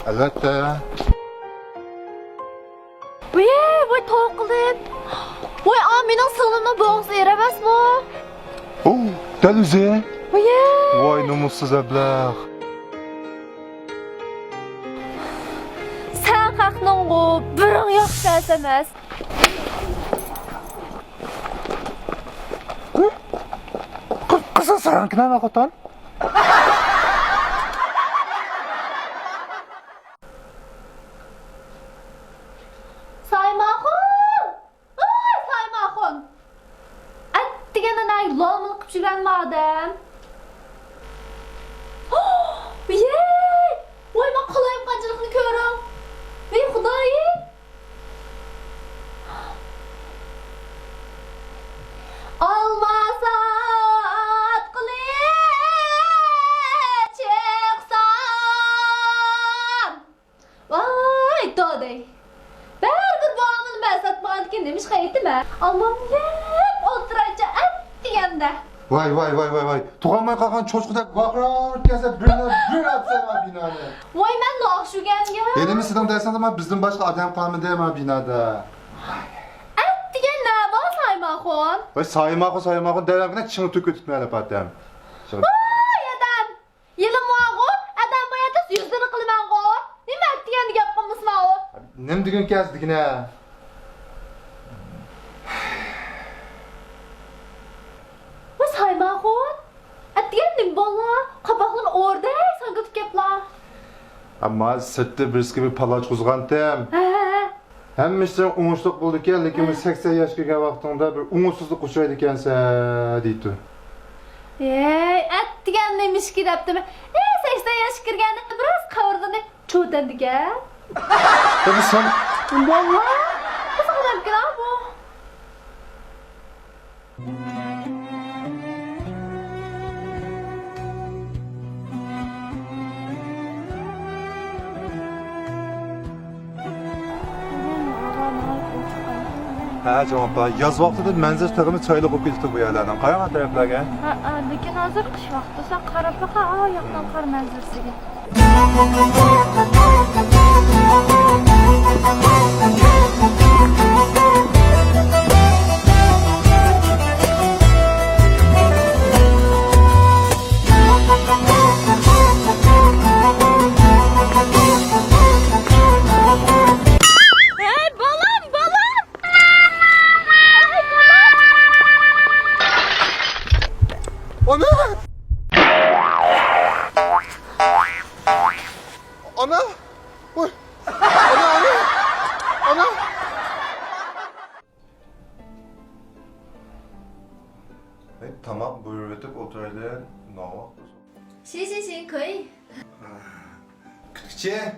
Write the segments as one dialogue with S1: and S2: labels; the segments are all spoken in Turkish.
S1: Albatta.
S2: Voy to'qilib. Voy, mening singlimning bo'g'zi emasmi?
S1: Dal o'zi.
S2: Voy,
S1: nomussiz ablah.
S2: sen haqning-ku, biring yaxshi emas.
S1: Qizim seninkini nima qo'tan?
S2: Saymaxon. Attiganda lomil qilib yurgan odam. Voy, men qolayim qanchaliqni ko'ring. Ey Xudoyim. Olmasat qilib chiqsam. Voy, doday. Baribir bo'g'imni men sotmagan ekan demiş qaytimi? Almam yeb o'tiracha atdiganda.
S1: Vay. Tug'anmay qolgan cho'chqidek vaqirab o'tkazib bir atsama binoni.
S2: Voy, men noxshugan-ya.
S1: Elimiz sizdan deysan ama bizden başka adam kalmadı ama binada.
S2: Atdigan nima bor Saymaxon?
S1: Vay saymakı devamına çını tüketmeli patem.
S2: Voy, adam. Yilim o'g'u, adam boyada yuzini qilman-ku. Nima atdiganda gap qilmasman-ku?
S1: Nem degan kezdigine.
S2: Saymaxon. Atdigan nima bola? Qaboqlar o'rday sanqib ketlar.
S1: Ama sırtta birisi gibi palaç kuzgandım. Hem işte umuşluk bulduk ya, lekin 80 yaş girgen vaktinde bir umutsuzluk uçraydı ekense deydi.
S2: Atdigan nemish ki debdim. 80 yosh kirganda biroz qavurdini cho'tadiga.
S1: Tabii sen...
S2: Bola, qiziqib kirar bu.
S1: Ha cevaplar. Yaz vaxtıdır mənzil tığımı çaylı qoyub getirdi bu yerlərdən. Qayan tərəflərə?
S2: Lekin hozir qish vaqti, sen qarab baqa, yoqdan qar manzarasiga.
S1: Ana! Oy! Ana! Tamam, buyur ötüp oturaydı. Ne var?
S2: 行，可以。
S1: Küçükçe.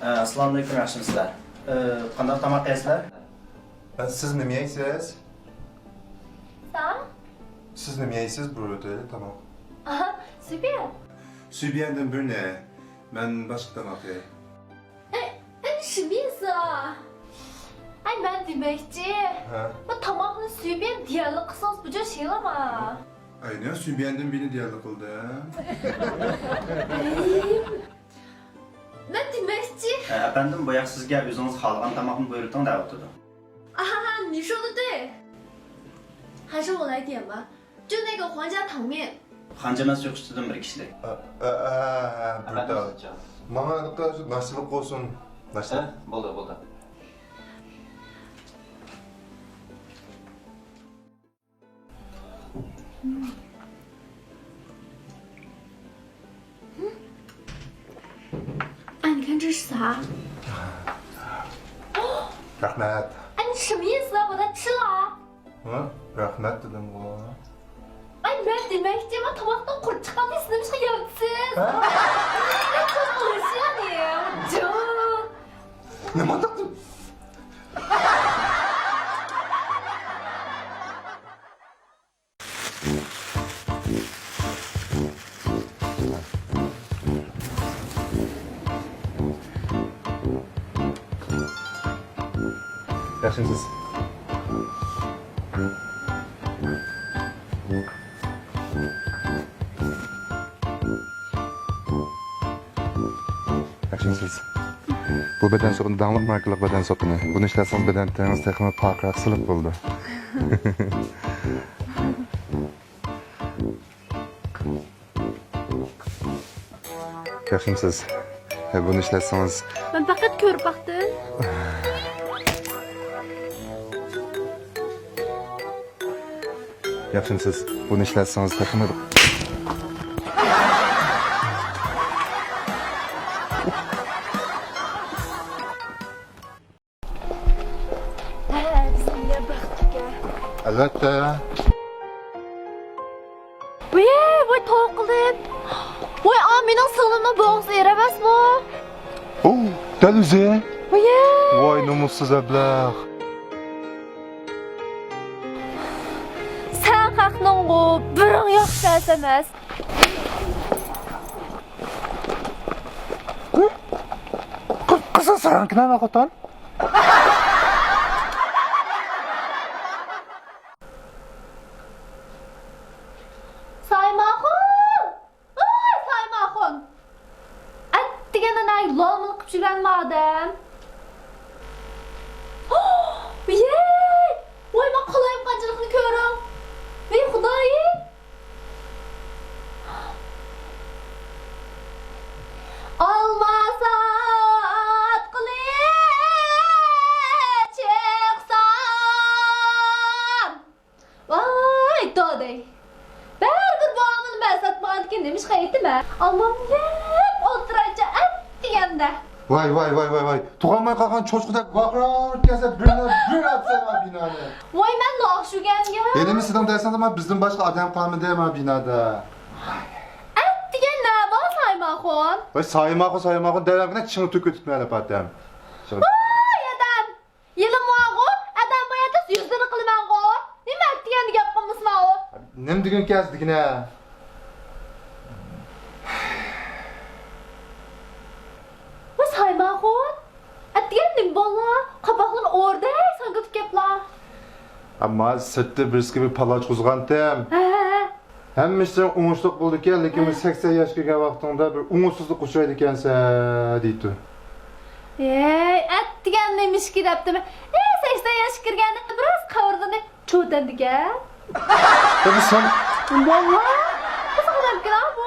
S3: Assalamualaikum, yaxshimisizlar? Qanday tomoq yeysizlar?
S1: Siz nima yeysiz?
S2: Sen?
S1: Siz nima yeysiz buyur ötüyle, tamam.
S2: Süper.
S1: Sübyen'den bir ne? Ben başka tomoq yeyim.
S2: 什么意思啊？ben demekçi. Bu tamamını sübyen diğerli kısas bu şey ama.
S1: Aynen Sübyen'den birini diyalog oldu.
S2: Ben demekçi.
S3: Efendim, bu yak sizga o'zingiz xohlagan tomoqni buyurting deb o'tdi.
S2: 你说的对。还是我来点吧，就那个皇家糖面。
S3: Xanjamas yo'qishtidan bir kishilik.
S1: Burada. Bana da nasiblik olsun. Nasıl?
S3: Bo'ldi.
S2: 你看这是啥？
S1: Rahmet.
S2: 你什么意思啊？把它吃了？
S1: Rahmet dedim bu.
S2: ben demekçi ama tabaktan kurt çıkan istemiş yapsız. Ne çok uğraşıyor ya. Çok.
S1: Ne mantıklı? Yaşınız. Yaxshimisiz? Bu beden sopini damlıq markalıq beden sopini. Bunu işləsəniz beden teriniz texmi parqraq sılıq buldu. Yaxshimisiz? Bunu işləsəniz...
S2: Ben faqat ko'rib baxdim.
S1: Yaxshimisiz? Bunu işləsəniz texmi...
S2: Bizimle baktık ya.
S1: Əlbəttə.
S2: Voy toqilib. Voy Amining sığınma boğaz eremes mi?
S1: Dəl üzü.
S2: Voy.
S1: Vay numussuz əbləq.
S2: Sen haqning o, biring yaxshi emas.
S1: Qızın sənə nə qotan?
S2: Saymaxon! Ay Saymaxon! Atdigana nay lomil qilib жүрген madam. Yey! Voy men qolayib qanchaliqni ko'ring. Ey Xudoyim! Olmasat qilib chiqsam. Voy Today! Baribir bu amil ben satmaganken demiş hayatime. Almam yep oturacak et deganda.
S1: Vay. Tuğanmay qalğan çocuqda vaqrar kəsə bir atsana binanı.
S2: Voy men noxshugan ya.
S1: Elimi sizdən deyəsən də mən bizdən başqa adam qalmı deyəmə binada.
S2: Et degan ne var Saymaxon?
S1: Vay saymağı deyəmə çını tükü tutmayla patam.
S2: Voy adam. Yelim vaqo adam bayatız yüzünü qilman qo. Nima et degan gap qilmasma o?
S1: Nim degan kəsdigine?
S2: Voy Saymaxon. Et degan nim bolla? Qabaqlın orada sanqıt gaplar.
S1: Amma sırtda birisi bir palaç quzğantam. Həmmişdən uğuşluq buldu ki, lekin 80 yaş kirgan vaxtında bir uğursuzluq uçraydı ekansa deydi.
S2: Et degan nemish ki debdim. 80 yaş kirganda biraz qavurdini cho'tandiga.
S1: Tabii sen...
S2: Valla. Nasıl kadar kira bu?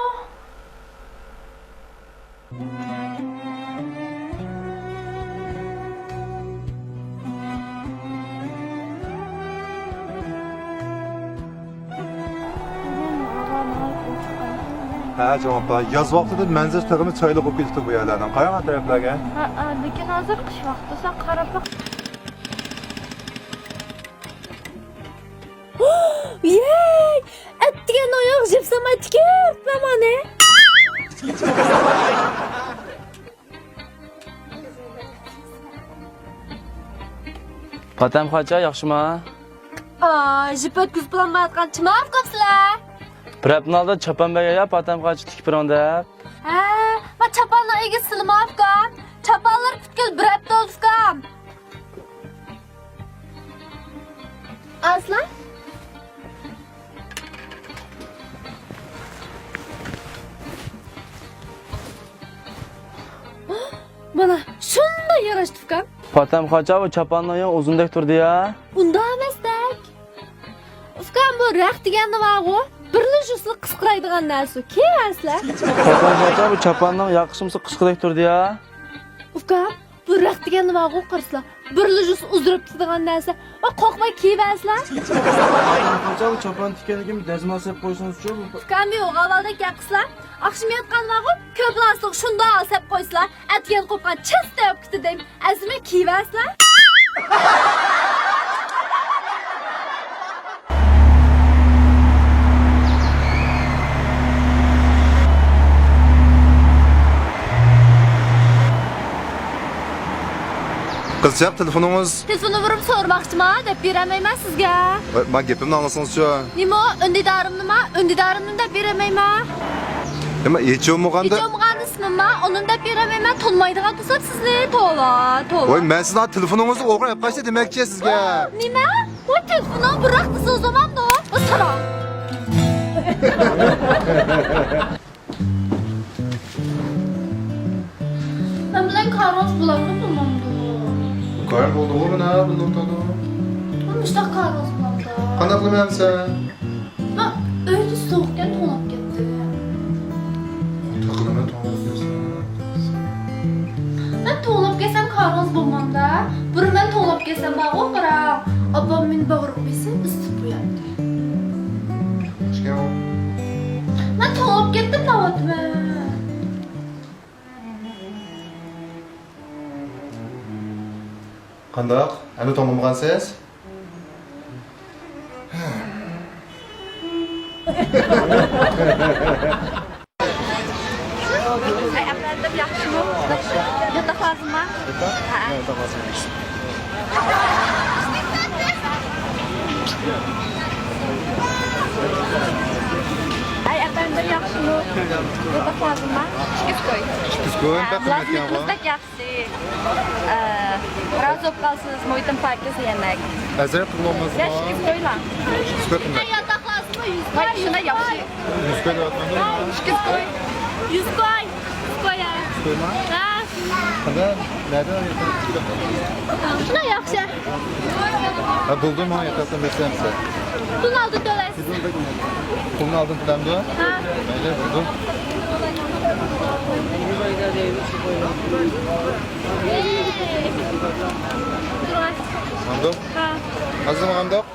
S1: Ha cavab var. Yaz vaxtıdır mənzil tığımı çaylıq okuydu bu yerlərdən. Qayan tərəflərə?
S2: Lekin hozir qish vaqti, sen qarab baq. Yey! Et degan oyoq jipsam etikir, namane.
S4: Patam xocha yaxshimi?
S2: Jip ötküz bilan mayatqan chimaf qilsizlar.
S4: Prepnalda chapanbaga ya patam xocha tikpiron deb.
S2: Va chapanlar egi silmafkan. Chapanlar putkil birab dolfkan. Aslan? Bana şunda yaraştıfkan.
S4: Patam xocha bu chapanning yo'q uzundek turdi ya.
S2: Unda emasdak. Ufkan bu raq deganda vaqo. Birli jusli qisqiraydigan narsa. Kelasizlar.
S4: Patam xocha bu chapanning yaqishimsi qisqidek turdi ya.
S2: Ufkan bu raq deganda vaqo qarsizlar. Birli jusli uzdirib turadigan narsa. Va qo'rqmay kiyaysizlar.
S4: Patam xocha bu chapan tikkaniga bir dazmol sep qo'ysangiz-chi bu.
S2: Ufkan yo'q, avvalda gapqisizlar. Akşam yatqan vaqo ko'p narsa shunda olsab qo'ysizlar. Atgan qo'pqan chis deb kutdim. Azmi kiyaysizlar.
S1: Qızcaq telefonunuz...
S2: Telefonu vurup sormoqchiman deb beramayman sizga.
S1: Ben gapimni anlasanız-chi.
S2: Nima? Öndidarim nima? Öndidarimni deb beramayman.
S1: Nima hech bo'lmaganda...
S2: Hech bo'lmagan ismimma, uni deb beramayman. To'lmaydigan bo'lsa sizni to'la.
S1: Voy, men sizning telefoningizni o'g'irlab qo'yishdi demoqchi sizga.
S2: Nima? Voy telefonim biroq so'zamamda. Salom.
S1: Koyar oldu mu ne? Bunu ortada.
S2: Muştaq qarğız boldu.
S1: Qanaqlı mənsən?
S2: Ha, öyle soğukken tonap gitti.
S1: Takılına tanıyorsun.
S2: Ben tonap gelsem qarğız bolmam da. Buru ben tonap gelsem bağı oqara. Abam min bağırıq bilsin ısıt bu yerdi.
S1: Başka o?
S2: Ben tonap gittim davatımı.
S1: Qandaq? Hani tamamlayan ses?
S5: Ay, evlendim yaxşı mı? Yatak lazım mı? Ha. Ay, evlendim yaxşı mı? Yatak lazım mı? Şükür koy.
S1: Kız koyun da
S5: Lazım
S1: kıymet yanı.
S5: kızdak yaxşı. Biraz opqalsız, moytum parkası yemek.
S1: Əzər qılmamız
S5: Ya
S1: var.
S5: şükür koy lan.
S1: Şükür qılmamız.
S2: Yatak lazım mı? 100
S5: Bak şuna yaxşı.
S1: Şükür qılmamız.
S5: Şükür koy.
S2: 100 koy. 100 koy ya.
S1: Şükür mü?
S2: Ha.
S1: Qanda? Nereden?
S2: Şuna yaxşı.
S1: Ha buldum ha yataktan beslemse.
S2: Bunu aldı döles.
S1: Pulunu aldın tutamdı.
S2: Ha.
S1: Bence buldum.
S2: Duray.
S1: Mamdok.
S2: Ha.
S1: Hazır mı Mamdok?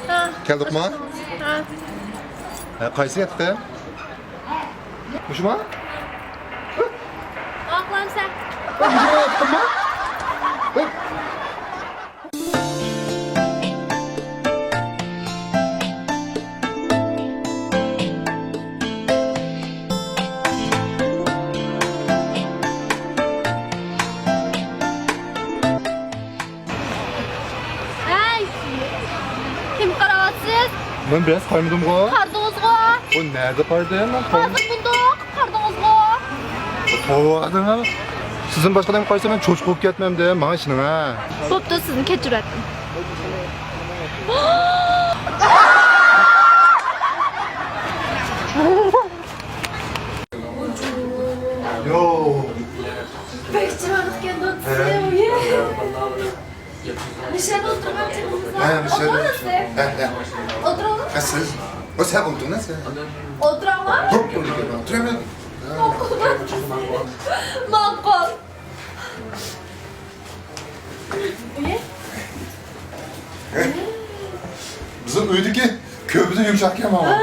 S2: Ha.
S1: Geldik mi?
S2: Ha.
S1: Qaysi yatdı? Muşu mu?
S2: Ağlam sen.
S1: Muşu mu yattın mı?
S2: Hey. Kim qaratsız?
S1: Ben biraz kaymadım o.
S2: Qardozğa.
S1: O nerede paydı ya lan?
S2: Hazır bulduk. Qardozğa.
S1: Tovadı ha. Sizin başkadan kaysa ben çocuk olup ketmem de maaşını ha.
S2: Boptu sizni keçiratdim.
S1: Yo.
S2: Bekçimanlık kendi oturuyor. Nişan oturmak için
S1: Ha bir şey
S2: Oturalım
S1: de.
S2: size.
S1: He.
S2: Oturalım.
S1: Nasıl? O sen unuttun nasıl?
S2: Oturalım.
S1: Dur dur dur. Oturamıyorum.
S2: Makul. Uye.
S1: Bizim uydaki köprüde yumuşak yama var.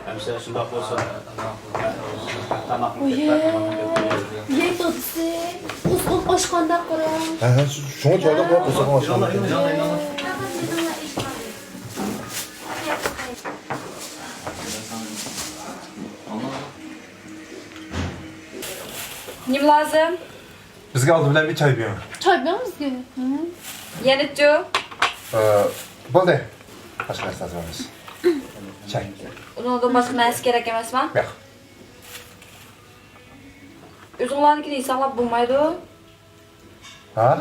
S3: Hemşire şundak olsa. Tamam.
S2: Ye tutsi. Uzun oşkanda kurum.
S1: He şuna çayda koyup kusakın aşağıda.
S5: Nim lazım?
S1: Bizge aldı bilen bir çay bir.
S2: Çay biliyor musun?
S5: Yenitçu.
S1: Bol de. Başka ne lazım olmuş? Çay.
S5: Unutun başka neyse gerek emez mi?
S1: Yok.
S5: Üzünglarnikini insanlar bulmaydı.
S1: Ha?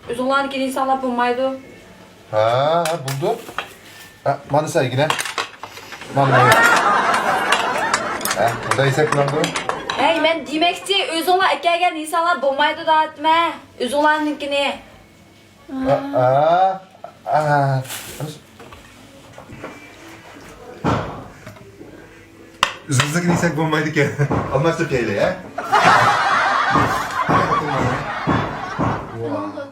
S5: Üzünglarnikini insanlar bulmaydı.
S1: Ha buldu. Ha bana say yine. Bana yok. Ha burada ise kullandı.
S5: Hey, ben demekçi üzünglar ekergen insanlar bulmaydı da etme. Üzünglarnikini.
S1: Aa. Üzümüzdeki isek bombaydı ki. Almaz Türkiye'yle ya.
S2: Wow.